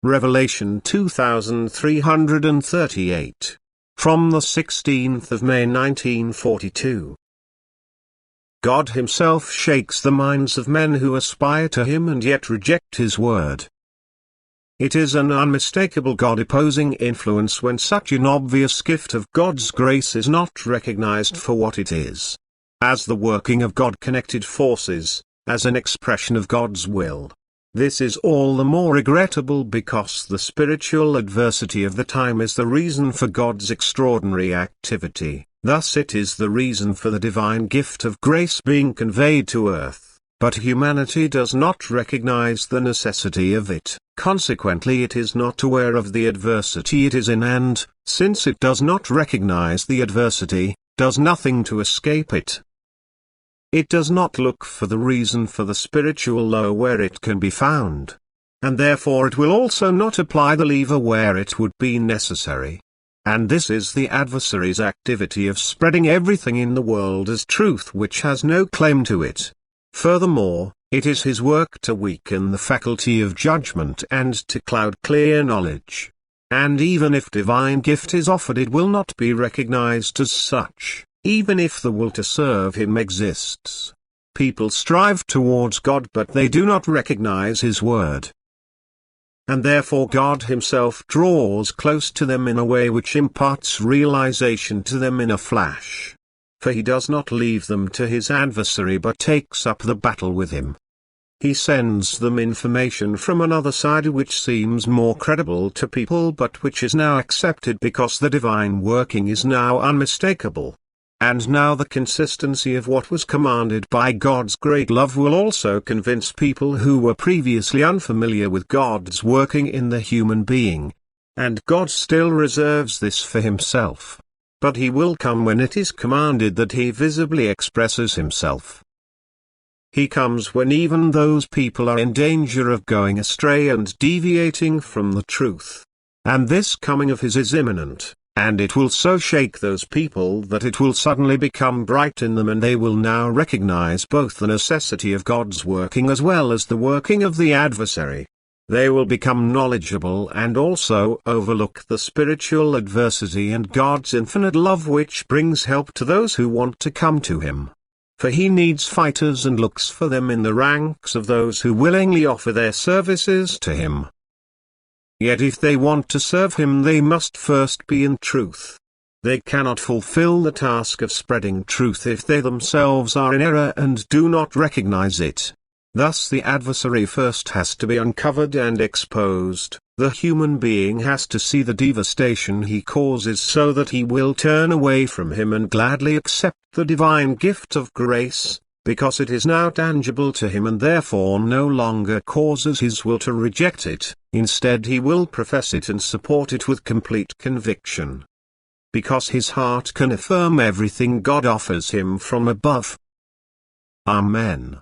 Revelation 2338. From the 16th of May 1942. God himself shakes the minds of men who aspire to him and yet reject his word. It is an unmistakable God-opposing influence when such an obvious gift of God's grace is not recognized for what it is. As the working of God-connected forces, as an expression of God's will. This is all the more regrettable because the spiritual adversity of the time is the reason for God's extraordinary activity, thus it is the reason for the divine gift of grace being conveyed to earth. But humanity does not recognize the necessity of it, consequently it is not aware of the adversity it is in and, since it does not recognize the adversity, does nothing to escape it. It does not look for the reason for the spiritual law where it can be found. And therefore it will also not apply the lever where it would be necessary. And this is the adversary's activity of spreading everything in the world as truth which has no claim to it. Furthermore, it is his work to weaken the faculty of judgment and to cloud clear knowledge. And even if divine gift is offered it will not be recognized as such, even if the will to serve him exists. People strive towards God but they do not recognize his word. And therefore God himself draws close to them in a way which imparts realization to them in a flash. For he does not leave them to his adversary but takes up the battle with him. He sends them information from another side which seems more credible to people but which is now accepted because the divine working is now unmistakable. And now the consistency of what was commanded by God's great love will also convince people who were previously unfamiliar with God's working in the human being. And God still reserves this for himself. But he will come when it is commanded that he visibly expresses himself. He comes when even those people are in danger of going astray and deviating from the truth. And this coming of his is imminent, and it will so shake those people that it will suddenly become bright in them and they will now recognize both the necessity of God's working as well as the working of the adversary. They will become knowledgeable and also overlook the spiritual adversity and God's infinite love which brings help to those who want to come to him. For he needs fighters and looks for them in the ranks of those who willingly offer their services to him. Yet if they want to serve him they must first be in truth. They cannot fulfill the task of spreading truth if they themselves are in error and do not recognize it. Thus the adversary first has to be uncovered and exposed. The human being has to see the devastation he causes so that he will turn away from him and gladly accept the divine gift of grace, because it is now tangible to him and therefore no longer causes his will to reject it. Instead he will profess it and support it with complete conviction. Because his heart can affirm everything God offers him from above. Amen.